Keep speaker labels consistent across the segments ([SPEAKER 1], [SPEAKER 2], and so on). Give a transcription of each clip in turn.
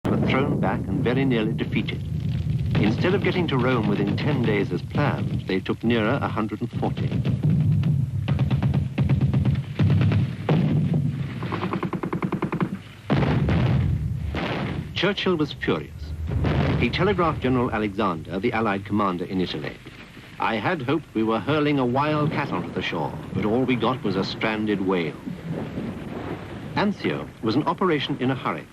[SPEAKER 1] were thrown back and very nearly defeated. Instead of getting to Rome within 10 days as planned, they took nearer 140. Churchill was furious. He telegraphed General Alexander, the Allied commander in Italy. "I had hoped we were hurling a wild cat onto the shore, but all we got was a stranded whale." Anzio was an operation in a hurry,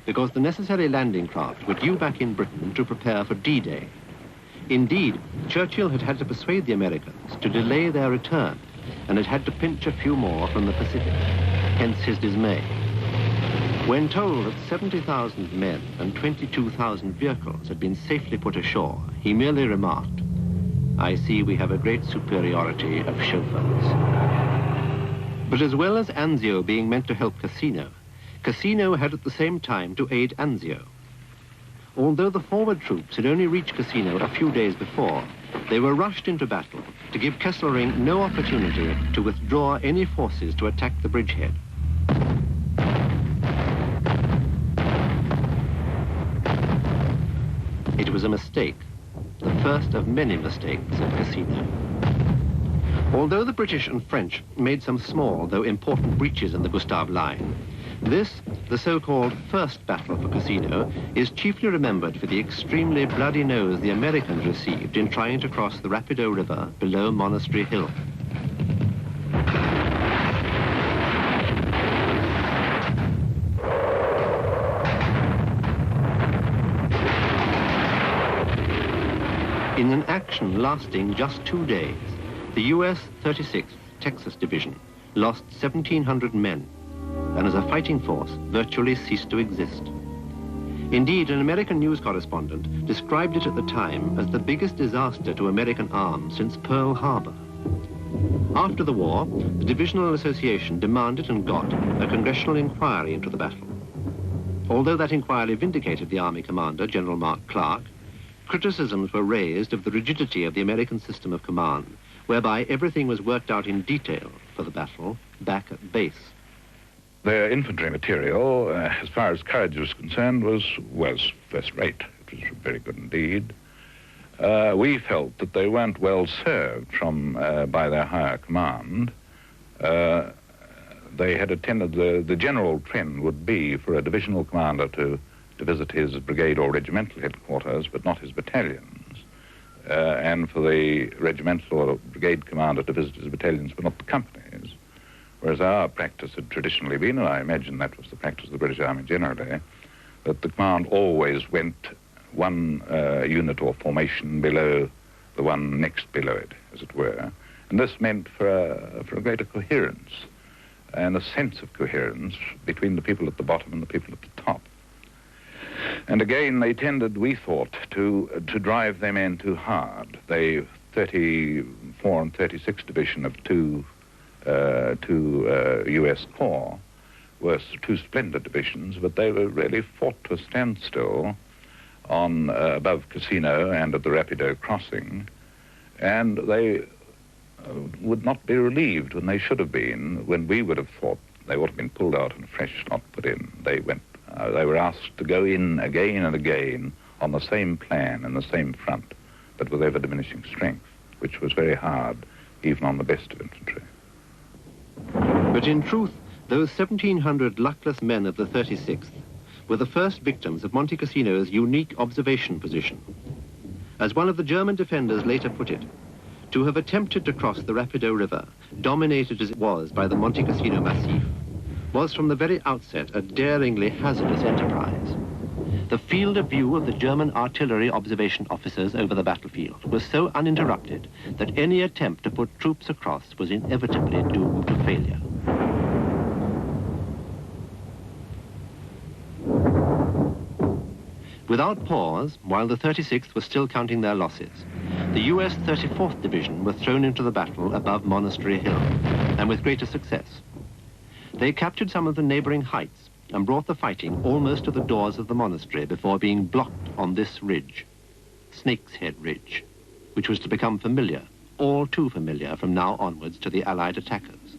[SPEAKER 1] because the necessary landing craft were due back in Britain to prepare for D-Day. Indeed, Churchill had had to persuade the Americans to delay their return and had had to pinch a few more from the Pacific, hence his dismay. When told that 70,000 men and 22,000 vehicles had been safely put ashore, he merely remarked, "I see we have a great superiority of chauffeurs." But as well as Anzio being meant to help Cassino had at the same time to aid Anzio. Although the forward troops had only reached Cassino a few days before, they were rushed into battle to give Kesselring no opportunity to withdraw any forces to attack the bridgehead. It was a mistake, the first of many mistakes at Cassino. Although the British and French made some small, though important breaches in the Gustav line, this, the so-called first battle for Cassino, is chiefly remembered for the extremely bloody nose the Americans received in trying to cross the Rapido River below Monastery Hill. In an action lasting just 2 days, the U.S. 36th Texas Division lost 1,700 men, and as a fighting force virtually ceased to exist. Indeed, an American news correspondent described it at the time as the biggest disaster to American arms since Pearl Harbor. After the war, the Divisional Association demanded and got a congressional inquiry into the battle. Although that inquiry vindicated the Army commander, General Mark Clark, criticisms were raised of the rigidity of the American system of command, whereby everything was worked out in detail for the battle back at base.
[SPEAKER 2] Their infantry material, as far as courage was concerned, was first rate. It was very good indeed. We felt that they weren't well served by their higher command. They had attended, the general trend would be for a divisional commander to visit his brigade or regimental headquarters, but not his battalions, and for the regimental or brigade commander to visit his battalions, but not the companies. Whereas our practice had traditionally been, and I imagine that was the practice of the British Army generally, that the command always went one unit or formation below the one next below it, as it were. And this meant for a greater coherence and a sense of coherence between the people at the bottom and the people at the top. And again, they tended, we thought, to drive their men too hard. The 34 and 36 Division of two U.S. Corps were two splendid divisions, but they were really fought to a standstill on above Cassino and at the Rapido crossing, and they would not be relieved when they should have been, when we would have thought they would have been pulled out and a fresh slot put in. They were asked to go in again and again on the same plan and the same front, but with ever-diminishing strength, which was very hard, even on the best of infantry.
[SPEAKER 1] But in truth, those 1,700 luckless men of the 36th were the first victims of Montecassino's unique observation position. As one of the German defenders later put it, to have attempted to cross the Rapido River, dominated as it was by the Montecassino Massif, was from the very outset a daringly hazardous enterprise. The field of view of the German artillery observation officers over the battlefield was so uninterrupted that any attempt to put troops across was inevitably doomed to failure. Without pause, while the 36th was still counting their losses, the U.S. 34th Division were thrown into the battle above Monastery Hill, and with greater success. They captured some of the neighboring heights and brought the fighting almost to the doors of the monastery before being blocked on this ridge, Snake's Head Ridge, which was to become familiar, all too familiar from now onwards to the Allied attackers.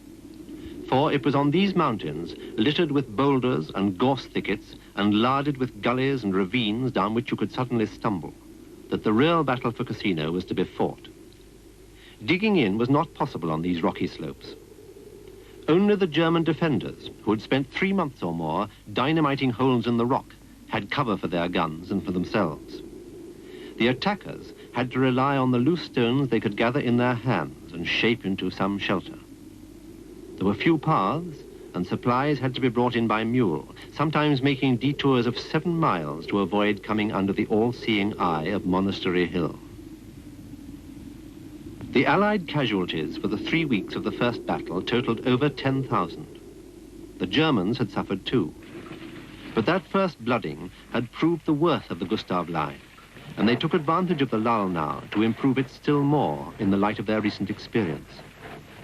[SPEAKER 1] For it was on these mountains, littered with boulders and gorse thickets and larded with gullies and ravines down which you could suddenly stumble, that the real battle for Cassino was to be fought. Digging in was not possible on these rocky slopes. Only the German defenders, who had spent 3 months or more dynamiting holes in the rock, had cover for their guns and for themselves. The attackers had to rely on the loose stones they could gather in their hands and shape into some shelter. There were few paths, and supplies had to be brought in by mule, sometimes making detours of 7 miles to avoid coming under the all-seeing eye of Monastery Hill. The Allied casualties for the 3 weeks of the first battle totaled over 10,000. The Germans had suffered too. But that first blooding had proved the worth of the Gustav line, and they took advantage of the lull now to improve it still more in the light of their recent experience,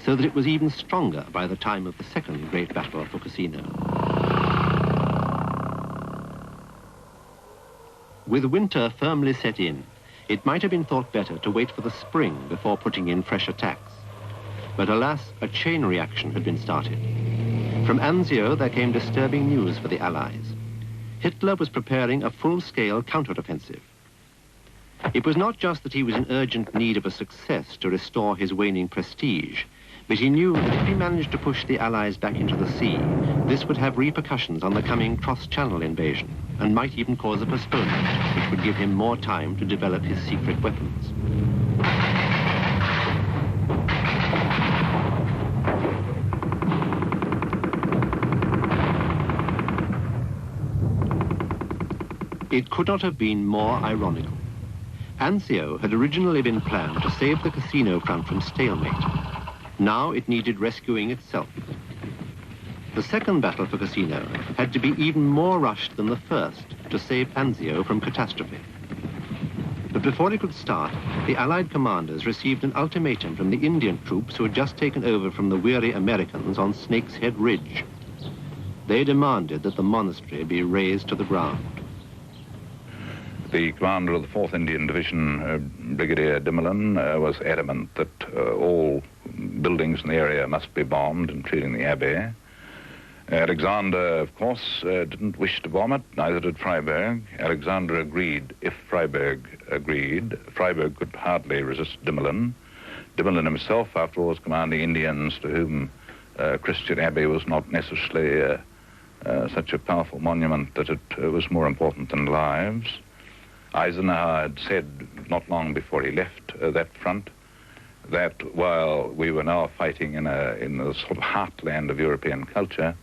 [SPEAKER 1] so that it was even stronger by the time of the second great battle for Cassino. With winter firmly set in, it might have been thought better to wait for the spring before putting in fresh attacks. But alas, a chain reaction had been started. From Anzio there came disturbing news for the Allies. Hitler was preparing a full-scale counteroffensive. It was not just that he was in urgent need of a success to restore his waning prestige, but he knew that if he managed to push the Allies back into the sea, this would have repercussions on the coming cross-channel invasion, and might even cause a postponement, which would give him more time to develop his secret weapons. It could not have been more ironical. Anzio had originally been planned to save the Cassino front from stalemate. Now it needed rescuing itself. The second battle for Cassino had to be even more rushed than the first to save Anzio from catastrophe. But before it could start, the Allied commanders received an ultimatum from the Indian troops who had just taken over from the weary Americans on Snake's Head Ridge. They demanded that the monastery be razed to the ground.
[SPEAKER 2] The commander of the 4th Indian Division, Brigadier Dimmerlin, was adamant that all buildings in the area must be bombed, including the abbey. Alexander, of course, didn't wish to bomb it, neither did Freiberg. Alexander agreed if Freiberg agreed. Freiberg could hardly resist Dimmerlin. Dimmerlin himself, after all, was commanding Indians to whom Christian Abbey was not necessarily such a powerful monument that it was more important than lives. Eisenhower had said not long before he left that front that while we were now fighting in the sort of heartland of European culture,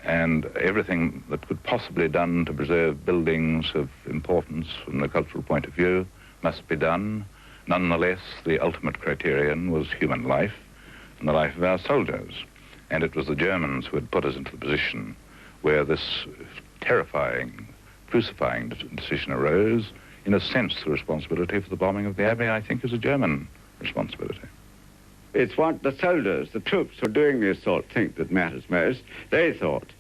[SPEAKER 2] and everything that could possibly be done to preserve buildings of importance from the cultural point of view must be done, nonetheless the ultimate criterion was human life and the life of our soldiers. And it was the Germans who had put us into the position where this terrifying, crucifying decision arose. In a sense, the responsibility for the bombing of the abbey, I think, is a German responsibility.
[SPEAKER 3] It's what the soldiers, the troops who are doing the assault think that matters most. They thought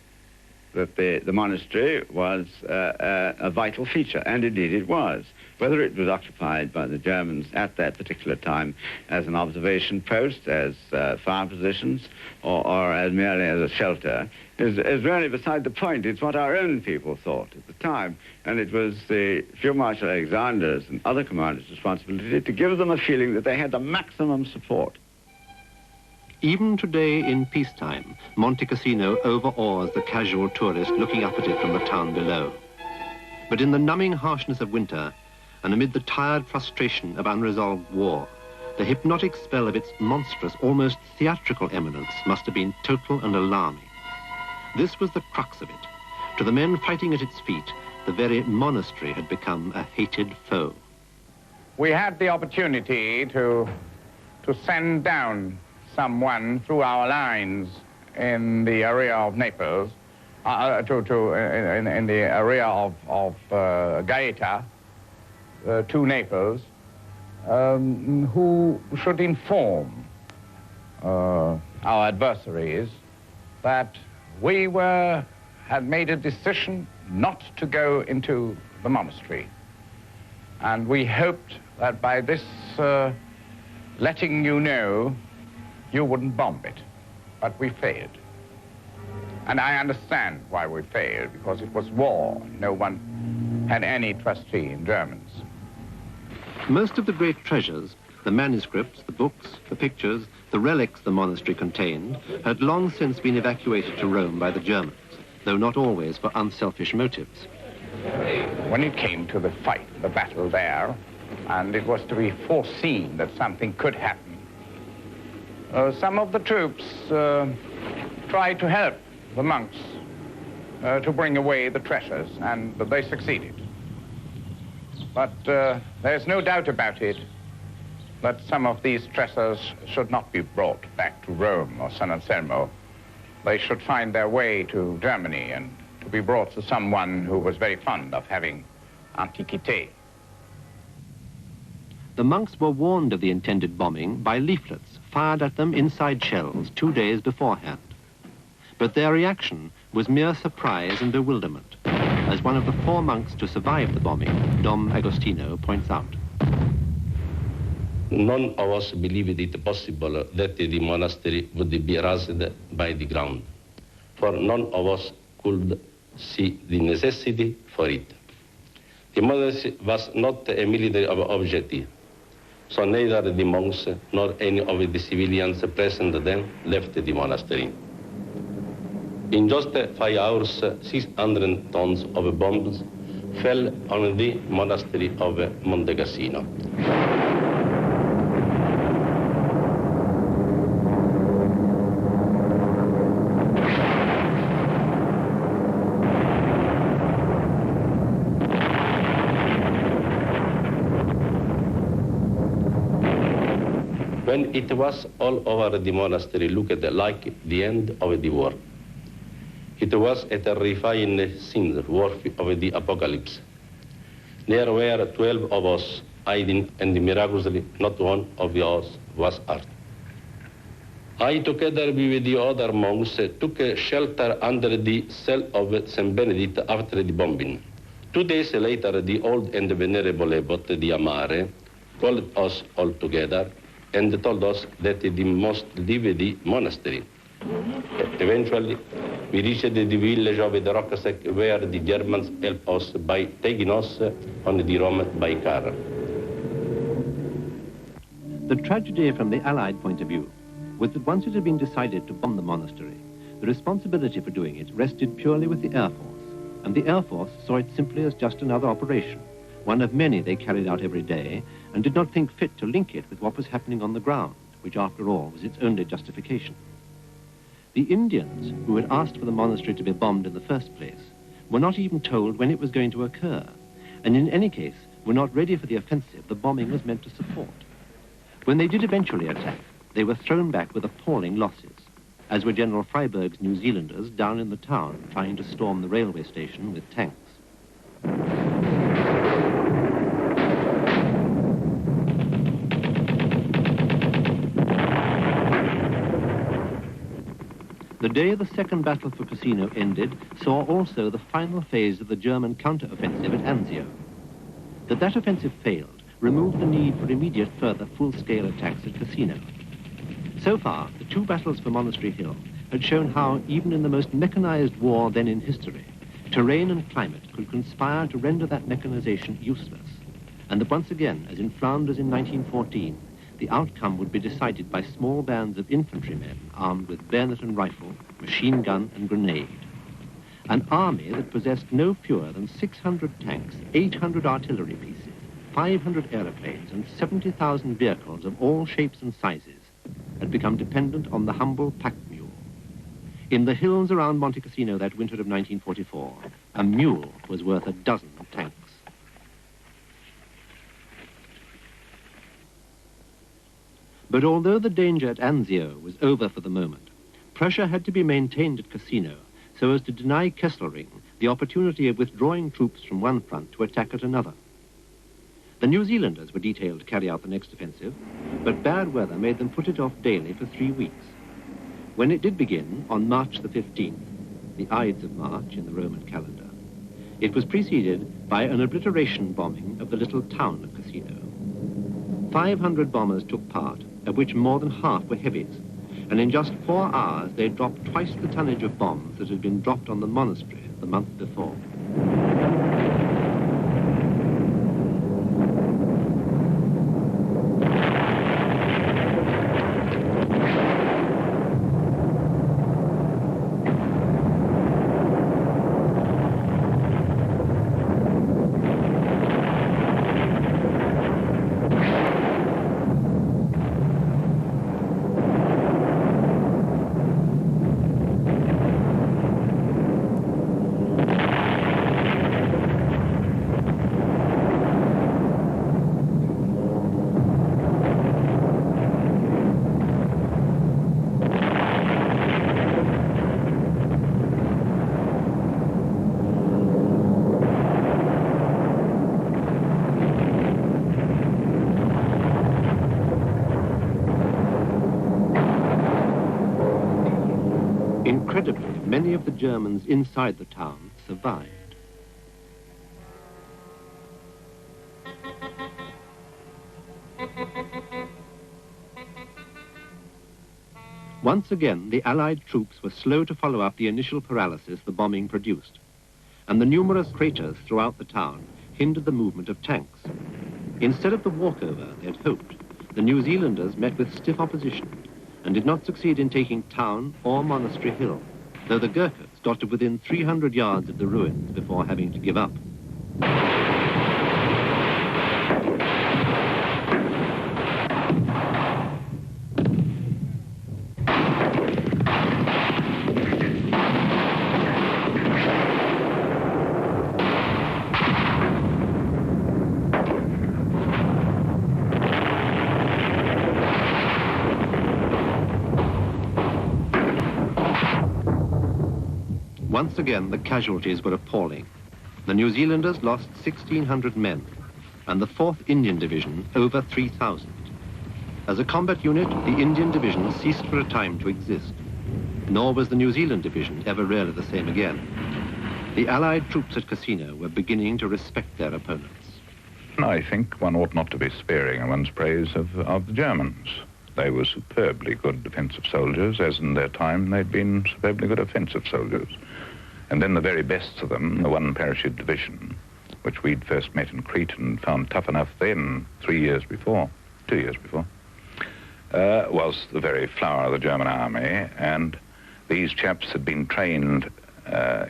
[SPEAKER 3] that the monastery was a vital feature, and indeed it was. Whether it was occupied by the Germans at that particular time as an observation post, as fire positions, or as merely as a shelter, is really beside the point. It's what our own people thought at the time, and it was the Field Marshal Alexander's and other commanders' responsibility to give them a feeling that they had the maximum support.
[SPEAKER 1] Even today in peacetime, Montecassino overawes the casual tourist looking up at it from the town below. But in the numbing harshness of winter, and amid the tired frustration of unresolved war, the hypnotic spell of its monstrous, almost theatrical eminence must have been total and alarming. This was the crux of it. To the men fighting at its feet, the very monastery had become a hated foe.
[SPEAKER 4] We had the opportunity to send down someone through our lines in the area of Naples, in the area of Gaeta, to Naples, who should inform our adversaries that we had made a decision not to go into the monastery. And we hoped that by this letting you know, you wouldn't bomb it. but we failed. And I understand why we failed, because it was war. No one had any trustee in Germans.
[SPEAKER 1] Most of the great treasures, the manuscripts, the books, the pictures, the relics the monastery contained, had long since been evacuated to Rome by the Germans, though not always for unselfish motives.
[SPEAKER 4] When it came to the fight, the battle there, and it was to be foreseen that something could happen, some of the troops tried to help the monks to bring away the treasures, and they succeeded. But there's no doubt about it that some of these treasures should not be brought back to Rome or San Anselmo. They should find their way to Germany and to be brought to someone who was very fond of having antiquité.
[SPEAKER 1] The monks were warned of the intended bombing by leaflets fired at them inside shells 2 days beforehand. But their reaction was mere surprise and bewilderment, as one of the 4 monks to survive the bombing, Dom Agostino, points out.
[SPEAKER 5] None of us believed it possible that the monastery would be razed by the ground, for none of us could see the necessity for it. The monastery was not a military objective, so neither the monks nor any of the civilians present then left the monastery. In just 5 hours, 600 tons of bombs fell on the monastery of Montecassino. When it was all over, the monastery looked like the end of the war. It was a terrifying scene worthy of the apocalypse. There were 12 of us hiding, and miraculously not one of us was hurt. I, together with the other monks, took shelter under the cell of St. Benedict after the bombing. 2 days later, the old and venerable abbot, the Amare, called us all together and told us that we must leave the monastery. Eventually, we reached the village of the Rucksack, where the Germans helped us by taking us on the Rome by car.
[SPEAKER 1] The tragedy from the Allied point of view was that once it had been decided to bomb the monastery, the responsibility for doing it rested purely with the Air Force, and the Air Force saw it simply as just another operation, one of many they carried out every day, and did not think fit to link it with what was happening on the ground, which after all was its only justification. The Indians, who had asked for the monastery to be bombed in the first place, were not even told when it was going to occur, and in any case were not ready for the offensive the bombing was meant to support. When they did eventually attack, they were thrown back with appalling losses, as were General Freiberg's New Zealanders down in the town trying to storm the railway station with tanks. The day the second battle for Cassino ended saw also the final phase of the German counter-offensive at Anzio. That offensive failed removed the need for immediate further full-scale attacks at Cassino. So far, the 2 battles for Monastery Hill had shown how, even in the most mechanized war then in history, terrain and climate could conspire to render that mechanization useless, and that once again, as in Flanders in 1914, the outcome would be decided by small bands of infantrymen armed with bayonet and rifle, machine gun and grenade. An army that possessed no fewer than 600 tanks, 800 artillery pieces, 500 aeroplanes and 70,000 vehicles of all shapes and sizes had become dependent on the humble pack mule. In the hills around Montecassino that winter of 1944, a mule was worth a dozen tanks. But although the danger at Anzio was over for the moment, pressure had to be maintained at Cassino so as to deny Kesselring the opportunity of withdrawing troops from one front to attack at another. The New Zealanders were detailed to carry out the next offensive, but bad weather made them put it off daily for 3 weeks. When it did begin on March the 15th, the Ides of March in the Roman calendar, it was preceded by an obliteration bombing of the little town of Cassino. 500 bombers took part, of which more than half were heavies, and in just 4 hours they dropped twice the tonnage of bombs that had been dropped on the monastery the month before. Incredibly, many of the Germans inside the town survived. Once again, the Allied troops were slow to follow up the initial paralysis the bombing produced, and the numerous craters throughout the town hindered the movement of tanks. Instead of the walkover they had hoped, the New Zealanders met with stiff opposition and did not succeed in taking town or Monastery Hill, though the Gurkhas got to within 300 yards of the ruins before having to give up. Once again, the casualties were appalling. The New Zealanders lost 1,600 men, and the 4th Indian Division over 3,000. As a combat unit, the Indian Division ceased for a time to exist, nor was the New Zealand Division ever really the same again. The Allied troops at Cassino were beginning to respect their opponents.
[SPEAKER 2] I think one ought not to be sparing in one's praise of the Germans. They were superbly good defensive soldiers, as in their time they'd been superbly good offensive soldiers. And then the very best of them, the 1 Parachute Division, which we'd first met in Crete and found tough enough then, 2 years before, was the very flower of the German army. And these chaps had been trained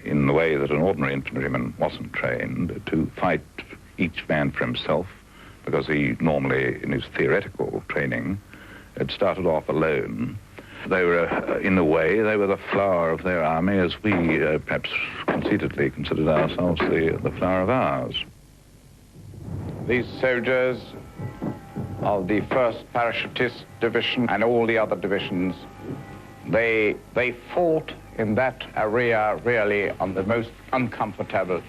[SPEAKER 2] in the way that an ordinary infantryman wasn't trained, to fight each man for himself, because he normally, in his theoretical training, had started off alone. They were, in a way, they were the flower of their army, as we perhaps conceitedly considered ourselves the flower of ours.
[SPEAKER 4] These soldiers of the 1st Parachutist Division and all the other divisions, they fought in that area really on the most uncomfortable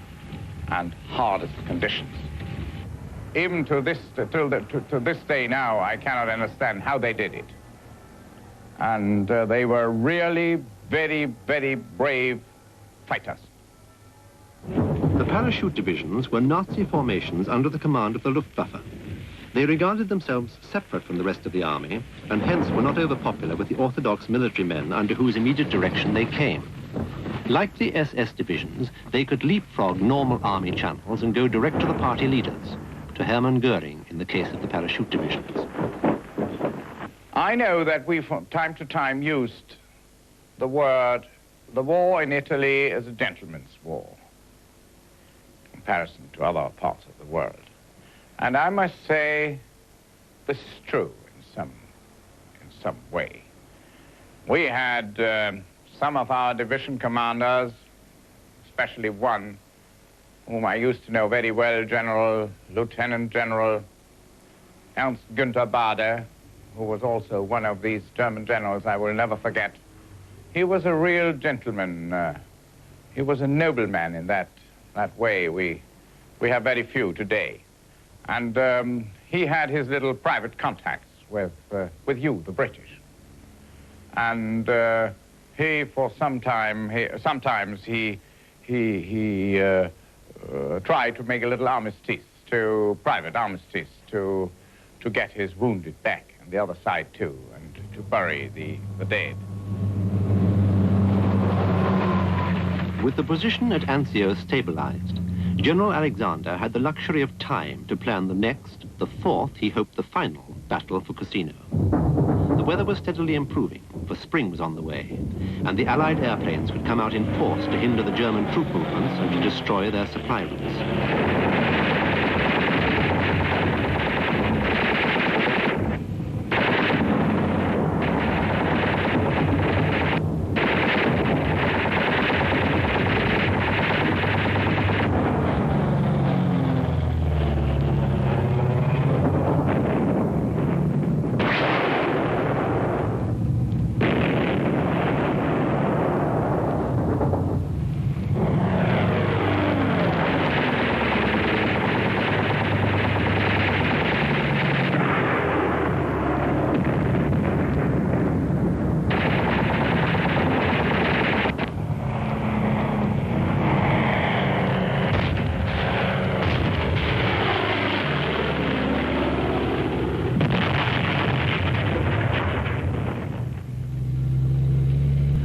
[SPEAKER 4] and hardest conditions. Even to this day now, I cannot understand how they did it. And they were really very, very brave fighters.
[SPEAKER 1] The parachute divisions were Nazi formations under the command of the Luftwaffe. They regarded themselves separate from the rest of the army, and hence were not overpopular with the orthodox military men under whose immediate direction they came. Like the SS divisions, they could leapfrog normal army channels and go direct to the party leaders, to Hermann Goering in the case of the parachute divisions.
[SPEAKER 4] I know that we from time to time used the word, the war in Italy is a gentleman's war, in comparison to other parts of the world. And I must say, this is true in some way. We had some of our division commanders, especially one whom I used to know very well, Lieutenant General Ernst Günther Baader, who was also one of these German generals I will never forget. He was a real gentleman. He was a nobleman in that way. We have very few today. And he had his little private contacts with you, the British. And he, for some time, sometimes he tried to make a little armistice, private armistice, to get his wounded back, and the other side too, and to bury the dead.
[SPEAKER 1] With the position at Anzio stabilized, General Alexander had the luxury of time to plan the next, the fourth, he hoped the final, battle for Cassino. The weather was steadily improving, for spring was on the way, and the Allied airplanes could come out in force to hinder the German troop movements and to destroy their supply routes.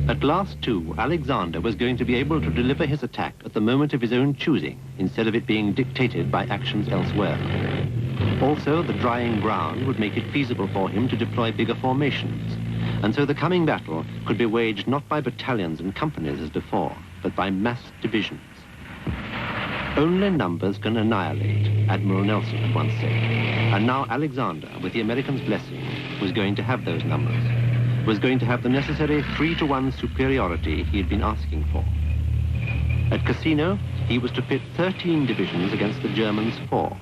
[SPEAKER 1] At last, too, Alexander was going to be able to deliver his attack at the moment of his own choosing, instead of it being dictated by actions elsewhere. Also, the drying ground would make it feasible for him to deploy bigger formations, and so the coming battle could be waged not by battalions and companies as before, but by mass divisions. Only numbers can annihilate, Admiral Nelson had once said, and now Alexander, with the Americans' blessing, was going to have those numbers, was going to have the necessary 3-to-1 superiority he had been asking for. At Cassino, he was to pit 13 divisions against the Germans' 4.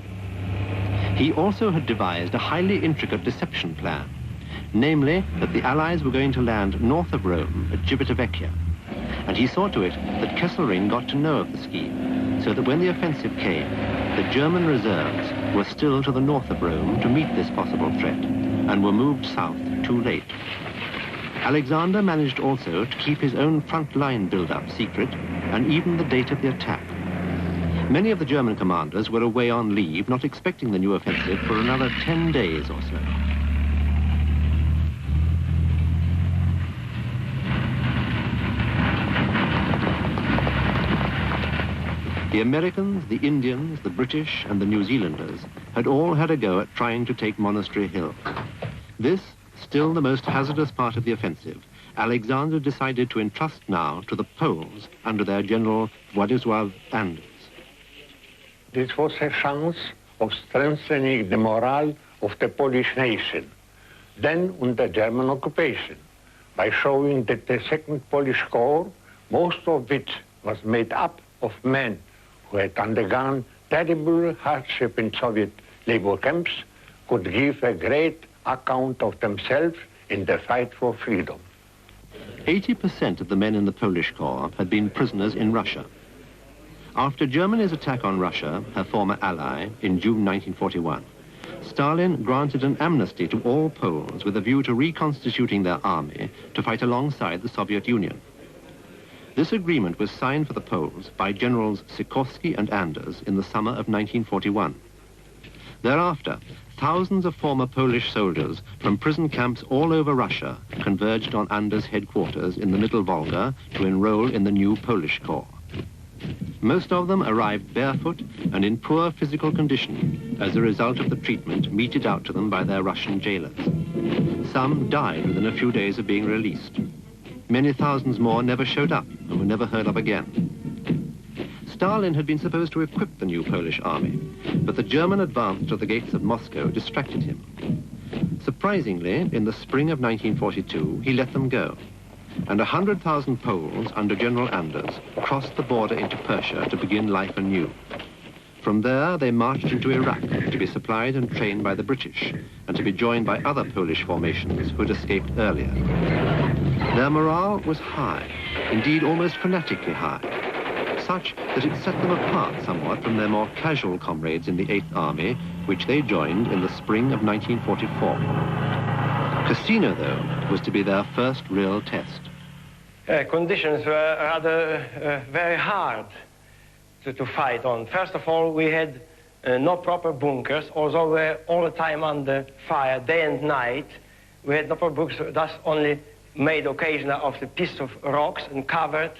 [SPEAKER 1] He also had devised a highly intricate deception plan, namely that the Allies were going to land north of Rome at Civitavecchia, and he saw to it that Kesselring got to know of the scheme, so that when the offensive came, the German reserves were still to the north of Rome to meet this possible threat, and were moved south too late. Alexander managed also to keep his own front line build-up secret, and even the date of the attack. Many of the German commanders were away on leave, not expecting the new offensive for another 10 days or so. The Americans, the Indians, the British, and the New Zealanders had all had a go at trying to take Monastery Hill. This, still the most hazardous part of the offensive, Alexander decided to entrust now to the Poles under their General Władysław Anders.
[SPEAKER 6] This was a chance of strengthening the morale of the Polish nation, then under German occupation, by showing that the Second Polish Corps, most of which was made up of men who had undergone terrible hardship in Soviet labor camps, could give a great account of themselves in the fight for freedom.
[SPEAKER 1] 80% of the men in the Polish Corps had been prisoners in Russia. After Germany's attack on Russia, her former ally, in June 1941, Stalin granted an amnesty to all Poles with a view to reconstituting their army to fight alongside the Soviet Union. This agreement was signed for the Poles by Generals Sikorski and Anders in the summer of 1941. Thereafter, thousands of former Polish soldiers from prison camps all over Russia converged on Anders' headquarters in the Middle Volga to enroll in the new Polish Corps. Most of them arrived barefoot and in poor physical condition as a result of the treatment meted out to them by their Russian jailers. Some died within a few days of being released. Many thousands more never showed up and were never heard of again. Stalin had been supposed to equip the new Polish army, but the German advance to the gates of Moscow distracted him. Surprisingly, in the spring of 1942, he let them go, and 100,000 Poles under General Anders crossed the border into Persia to begin life anew. From there, they marched into Iraq to be supplied and trained by the British, and to be joined by other Polish formations who had escaped earlier. Their morale was high, indeed almost fanatically high, such that it set them apart somewhat from their more casual comrades in the 8th Army, which they joined in the spring of 1944. Cassino, though, was to be their first real test.
[SPEAKER 7] Conditions were rather very hard to fight on. First of all, we had no proper bunkers, although we were all the time under fire, day and night. we had no books, thus only made occasionally of the piece of rocks and covered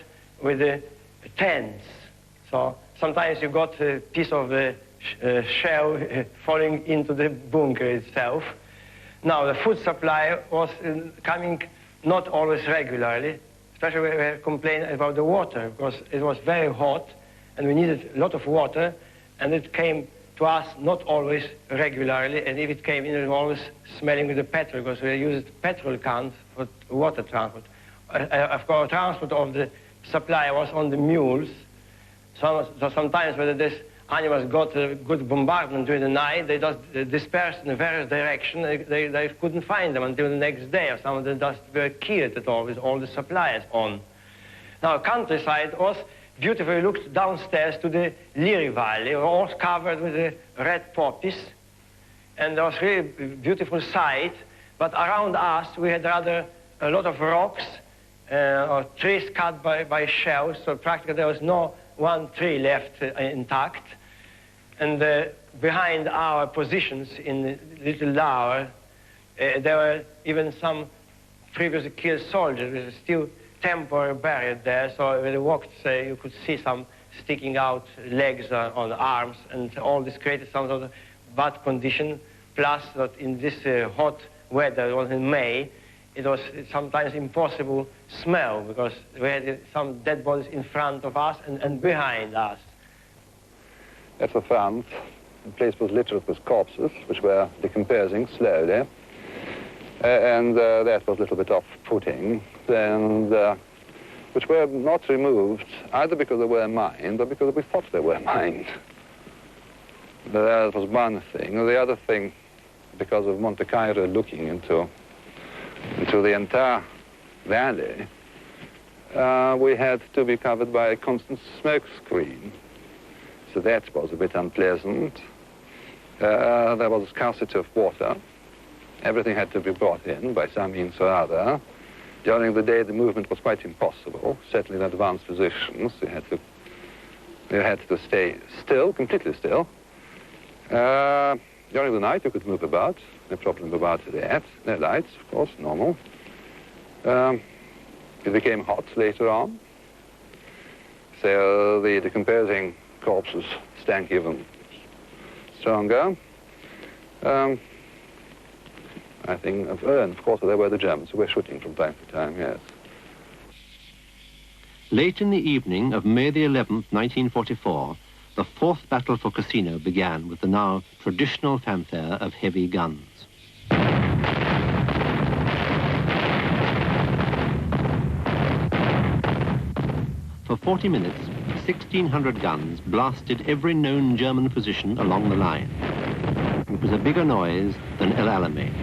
[SPEAKER 7] with the tents. So sometimes you got a piece of the shell falling into the bunker itself. Now, the food supply was coming not always regularly, especially when we complained about the water, because it was very hot, and we needed a lot of water, and it came to us not always regularly, and if it came in, it was always smelling with the petrol, because we used petrol cans for water transport. Of course, transport of the supply was on the mules, so sometimes when these animals got a good bombardment during the night, they just dispersed in various directions. They couldn't find them until the next day, or some of them just were killed at all with all the supplies on. Now, countryside was beautiful. We looked downstairs to the Leary Valley, all covered with the red poppies, and there was really a beautiful sight. But around us, we had rather a lot of rocks or trees cut by shells, so practically there was no one tree left intact. And behind our positions in the little lower, there were even some previously killed soldiers who were still temporarily buried there. So when you walked, you could see some sticking out legs on the arms, and all this created some sort of bad condition. Plus, that in this hot weather, it was in May, it was sometimes impossible smell, because we had some dead bodies in front of us and behind us.
[SPEAKER 8] At the front, the place was littered with corpses, which were decomposing slowly, and that was a little bit off-putting, and which were not removed either because they were mined or because we thought they were mined. That was one thing. The other thing, because of Montecassino looking into the entire valley, we had to be covered by a constant smoke screen. So that was a bit unpleasant. There was a scarcity of water. Everything had to be brought in by some means or other. During the day, the movement was quite impossible, certainly in advanced positions. You had to stay still, completely still. During the night, you could move about. No problem about that. No lights, of course, normal. It became hot later on. So the decomposing corpses stank even stronger. I think, and of course, there were the Germans who were shooting from time to time, yes.
[SPEAKER 1] Late in the evening of May the 11th, 1944, the fourth battle for Cassino began with the now traditional fanfare of heavy guns. For 40 minutes, 1,600 guns blasted every known German position along the line. It was a bigger noise than El Alamein.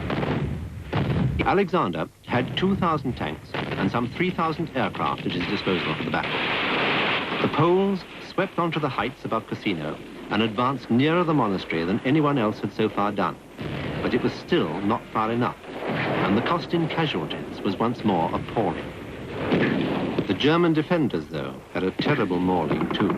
[SPEAKER 1] Alexander had 2,000 tanks and some 3,000 aircraft at his disposal for the battle. The Poles swept onto the heights above Cassino and advanced nearer the monastery than anyone else had so far done. But it was still not far enough, and the cost in casualties was once more appalling. The German defenders, though, had a terrible mauling, too.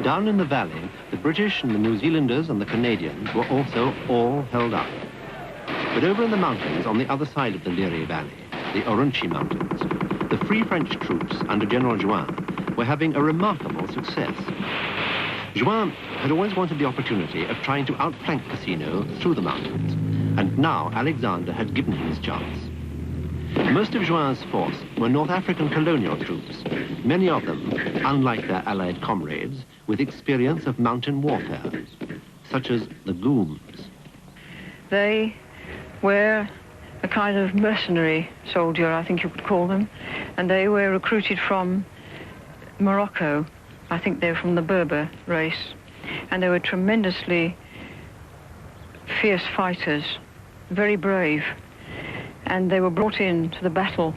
[SPEAKER 1] Down in the valley, the British and the New Zealanders and the Canadians were also all held up. But over in the mountains on the other side of the Leary Valley, the Orunchi Mountains, the Free French troops under General Juin were having a remarkable success. Juin had always wanted the opportunity of trying to outflank Cassino through the mountains, and now Alexander had given him his chance. Most of Juin's force were North African colonial troops, many of them, unlike their Allied comrades, with experience of mountain warfare, such as the Gooms.
[SPEAKER 9] They were a kind of mercenary soldier, I think you could call them, and they were recruited from Morocco. I think they were from the Berber race, and they were tremendously fierce fighters, very brave, and they were brought in to the battle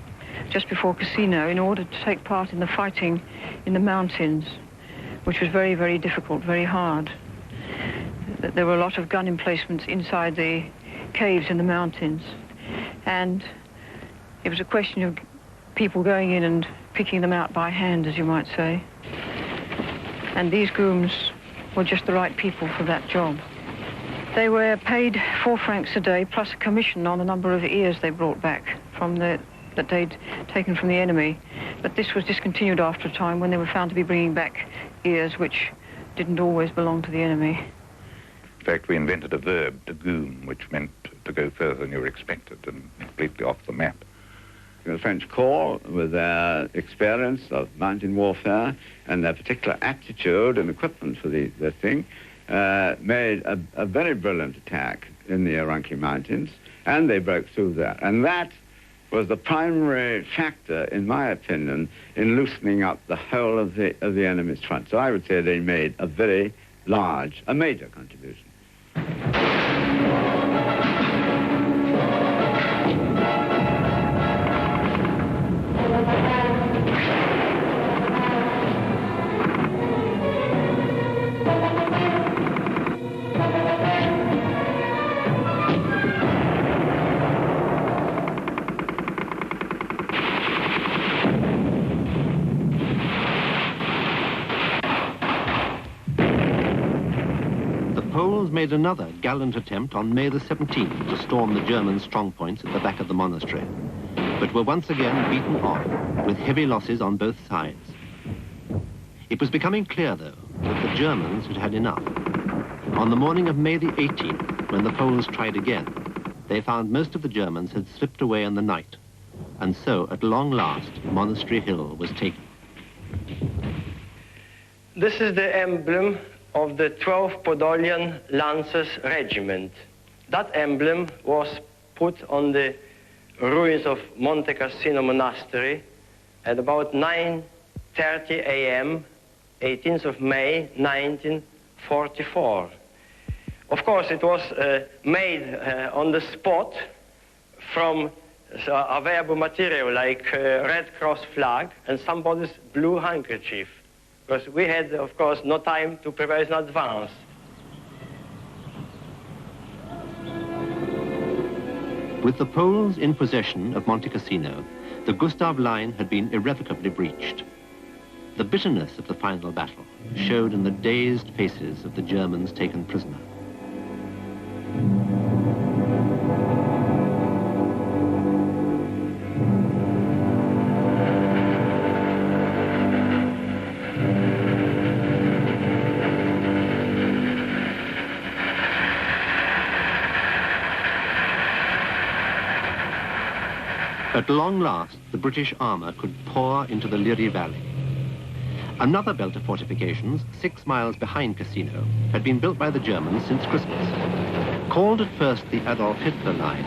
[SPEAKER 9] just before Cassino in order to take part in the fighting in the mountains, which was very, very difficult, very hard. that there were a lot of gun emplacements inside the caves in the mountains. And it was a question of people going in and picking them out by hand, as you might say. And these grooms were just the right people for that job. They were paid 4 francs a day, plus a commission on the number of ears they brought back from that they'd taken from the enemy. But this was discontinued after a time when they were found to be bringing back ears which didn't always belong to the enemy.
[SPEAKER 2] In fact, we invented a verb, to goon, which meant to go further than you were expected and completely off the map.
[SPEAKER 3] The French Corps, with their experience of mountain warfare and their particular aptitude and equipment for the thing, made a very brilliant attack in the Urunqui Mountains, and they broke through there. And that was the primary factor, in my opinion, in loosening up the whole of the enemy's front. So I would say they made a very large, a major contribution.
[SPEAKER 1] Made another gallant attempt on May the 17th to storm the German strong points at the back of the monastery, but were once again beaten off with heavy losses on both sides. It was becoming clear, though, that the Germans had had enough. On the morning of May the 18th, when the Poles tried again, they found most of the Germans had slipped away in the night, and so, at long last, Monastery Hill was taken.
[SPEAKER 7] This is the emblem of the 12th Podolian Lancers Regiment. That emblem was put on the ruins of Montecassino Monastery at about 9:30 a.m., 18th of May, 1944. Of course, it was made on the spot from available material like Red Cross flag and somebody's blue handkerchief, because we had, of course, no time to prepare in advance.
[SPEAKER 1] With the Poles in possession of Montecassino, the Gustav Line had been irrevocably breached. The bitterness of the final battle showed in the dazed faces of the Germans taken prisoner. At long last, the British armour could pour into the Liri Valley. Another belt of fortifications, 6 miles behind Cassino, had been built by the Germans since Christmas. Called at first the Adolf Hitler Line,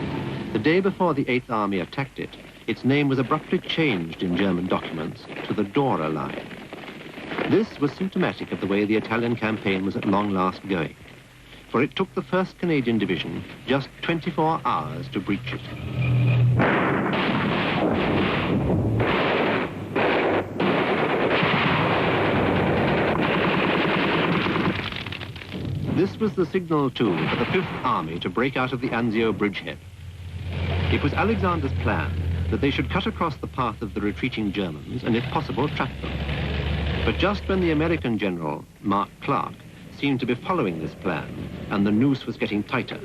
[SPEAKER 1] the day before the 8th Army attacked it, its name was abruptly changed in German documents to the Dora Line. This was symptomatic of the way the Italian campaign was at long last going, for it took the 1st Canadian Division just 24 hours to breach it. This was the signal, too, for the 5th Army to break out of the Anzio bridgehead. It was Alexander's plan that they should cut across the path of the retreating Germans and, if possible, trap them. But just when the American general, Mark Clark, seemed to be following this plan, and the noose was getting tighter,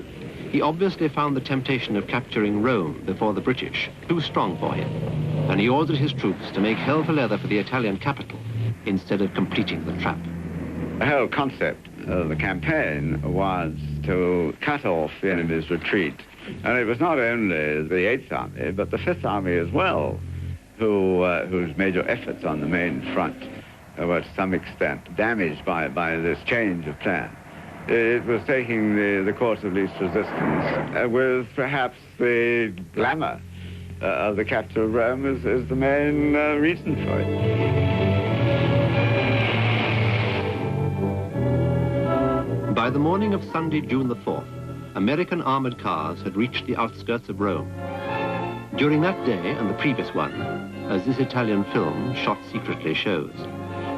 [SPEAKER 1] he obviously found the temptation of capturing Rome before the British too strong for him, and he ordered his troops to make hell for leather for the Italian capital instead of completing the trap.
[SPEAKER 3] The whole concept of the campaign was to cut off the enemy's retreat. And it was not only the 8th Army, but the 5th Army as well, whose major efforts on the main front were to some extent damaged by this change of plan. It was taking the course of least resistance, with perhaps the glamour of the capture of Rome as the main reason for it.
[SPEAKER 1] By the morning of Sunday, June the 4th, American armored cars had reached the outskirts of Rome. During that day and the previous one, as this Italian film, shot secretly, shows,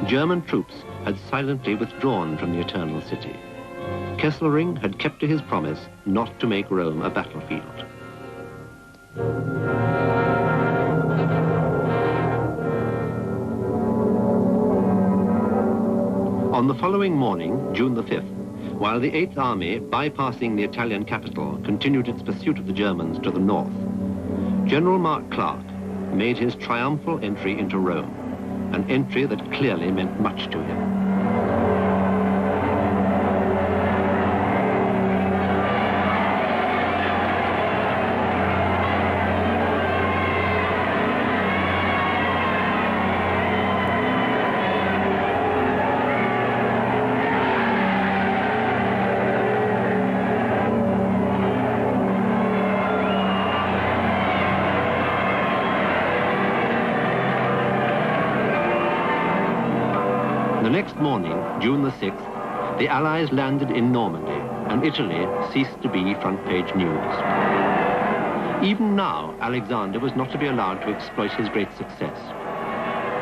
[SPEAKER 1] German troops had silently withdrawn from the Eternal City. Kesselring had kept to his promise not to make Rome a battlefield. On the following morning, June the 5th, while the 8th Army, bypassing the Italian capital, continued its pursuit of the Germans to the north, General Mark Clark made his triumphal entry into Rome, an entry that clearly meant much to him. The next morning, June the 6th, the Allies landed in Normandy, and Italy ceased to be front-page news. Even now, Alexander was not to be allowed to exploit his great success.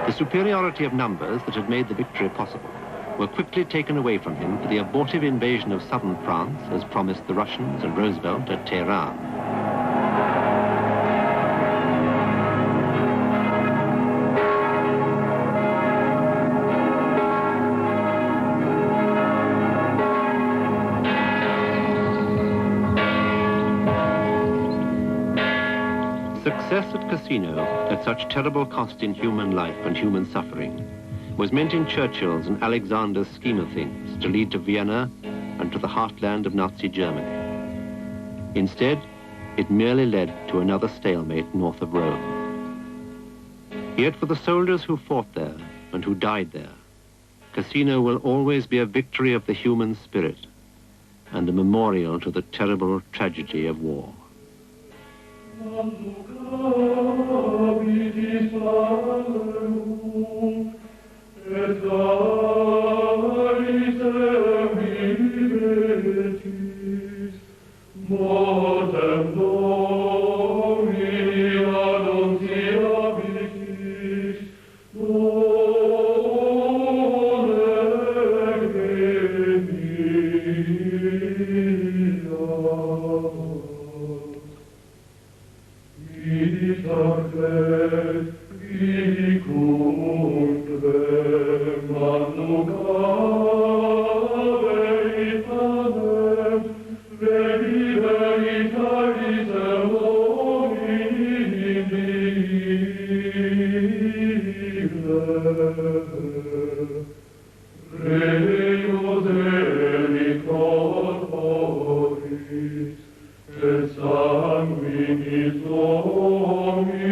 [SPEAKER 1] The superiority of numbers that had made the victory possible were quickly taken away from him for the abortive invasion of southern France, as promised the Russians and Roosevelt at Tehran. Success at Cassino, at such terrible cost in human life and human suffering, was meant in Churchill's and Alexander's scheme of things to lead to Vienna and to the heartland of Nazi Germany. Instead, it merely led to another stalemate north of Rome. Yet for the soldiers who fought there and who died there, Cassino will always be a victory of the human spirit and a memorial to the terrible tragedy of war.
[SPEAKER 10] Sanguinis Dominus